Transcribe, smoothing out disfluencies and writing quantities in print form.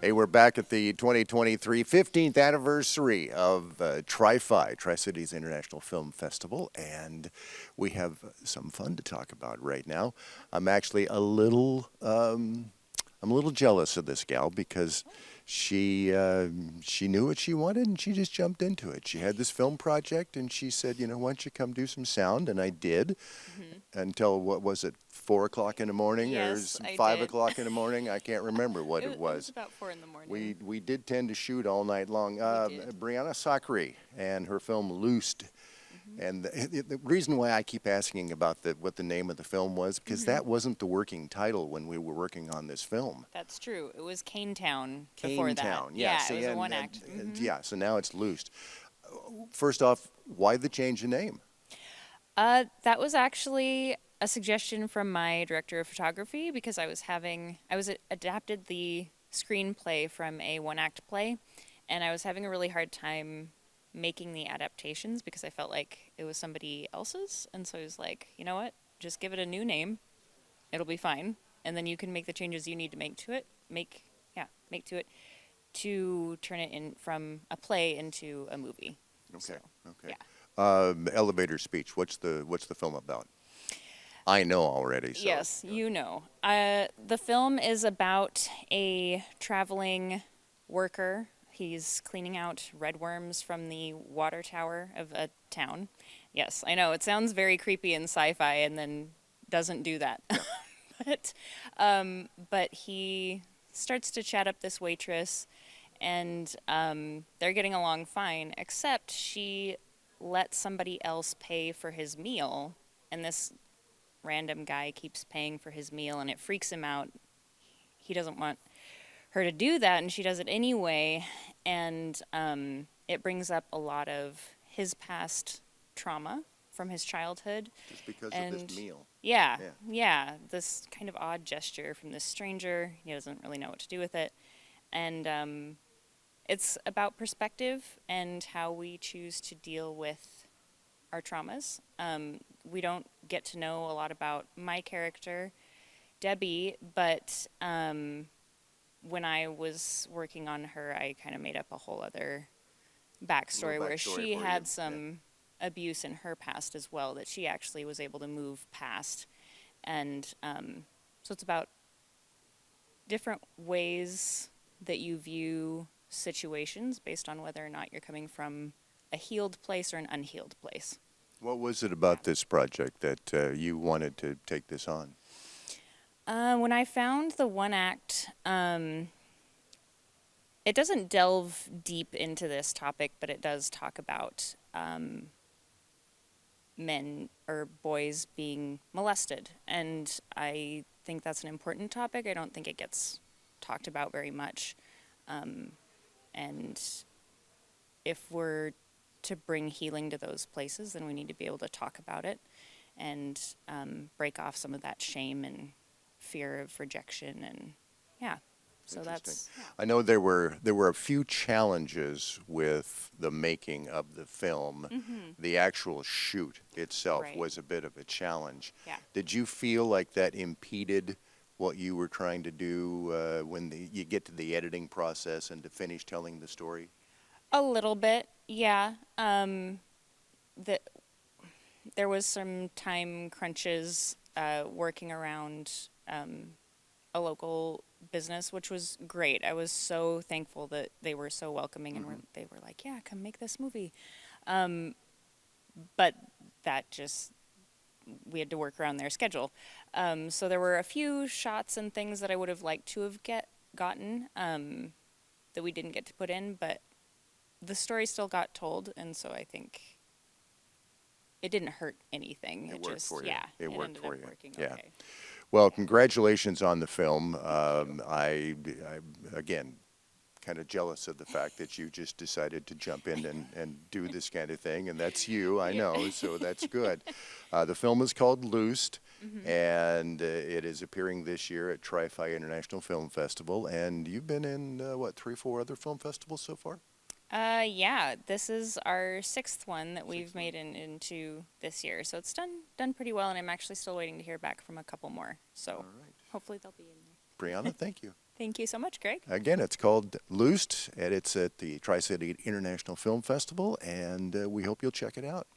Hey, we're back at the 2023 15th anniversary of TRIFI, Tri-Cities International Film Festival, and we have some fun to talk about right now. I'm actually I'm a little jealous of this gal because she knew what she wanted and she just jumped into it. She had this film project and she said, you know, why don't you come do some sound? And I did until, what was it, 4 o'clock in the morning Yes, or I 5 did. o'clock in the morning? I can't remember what it It was was. about 4 in the morning. We did tend to shoot all night long. We did. Brianna Sacry and her film Loosed. And the reason why I keep asking about what the name of the film was, because that wasn't the working title when we were working on this film. That's true. It was Canetown before that. Canetown, Yeah, yes. it was a one act. Yeah, so now it's Loosed. First off, why the change of name? That was actually a suggestion from my director of photography because I was adapted the screenplay from a one act play, and I was having a really hard time making the adaptations because I felt like it was somebody else's, and so I was like, you know what, just give it a new name, it'll be fine, and then you can make the changes you need to make to it, to turn it in from a play into a movie. Okay, So, okay. yeah. Elevator speech. What's the film about? I know already. So. Yes, you know. The film is about a traveling worker. He's cleaning out red worms from the water tower of a town. Yes, I know. It sounds very creepy and sci-fi and then doesn't do that. But he starts to chat up this waitress, and they're getting along fine, except she lets somebody else pay for his meal, and this random guy keeps paying for his meal, and it freaks him out. He doesn't want her to do that, and she does it anyway, and it brings up a lot of his past trauma from his childhood. Just because and of this meal. yeah, this kind of odd gesture from this stranger. He doesn't really know what to do with it, and it's about perspective and how we choose to deal with our traumas. We don't get to know a lot about my character, Debbie, but when I was working on her, I kind of made up a whole other backstory where she had some abuse in her past as well that she actually was able to move past. And so it's about different ways that you view situations based on whether or not you're coming from a healed place or an unhealed place. What was it about this project that you wanted to take this on? When I found the one act, it doesn't delve deep into this topic, but it does talk about men or boys being molested. And I think that's an important topic. I don't think it gets talked about very much. And if we're to bring healing to those places, then we need to be able to talk about it and break off some of that shame and fear of rejection, and so that's. Yeah. I know there were a few challenges with the making of the film. The actual shoot itself was a bit of a challenge. Yeah. Did you feel like that impeded what you were trying to do when you get to the editing process and to finish telling the story? A little bit, yeah. There was some time crunches working around a local business, which was great. I was so thankful that they were so welcoming and they were like, yeah, come make this movie. But that just, we had to work around their schedule. So there were a few shots and things that I would have liked to have gotten that we didn't get to put in, but the story still got told, and so I think it didn't hurt anything. It worked for you. Yeah, it worked for you. Yeah. Okay. Well, congratulations on the film. I again, kind of jealous of the fact that you just decided to jump in and do this kind of thing, and that's you, I know, so that's good. The film is called Loosed, and it is appearing this year at TRIFI International Film Festival, and you've been in, 3, 4 other film festivals so far? Yeah, this is our 6th one that we've made into this year, so it's done pretty well, and I'm actually still waiting to hear back from a couple more. So hopefully they'll be in there. Brianna, thank you. Thank you so much, Greg. Again, it's called Loosed, and it's at the Tri-City International Film Festival, and we hope you'll check it out.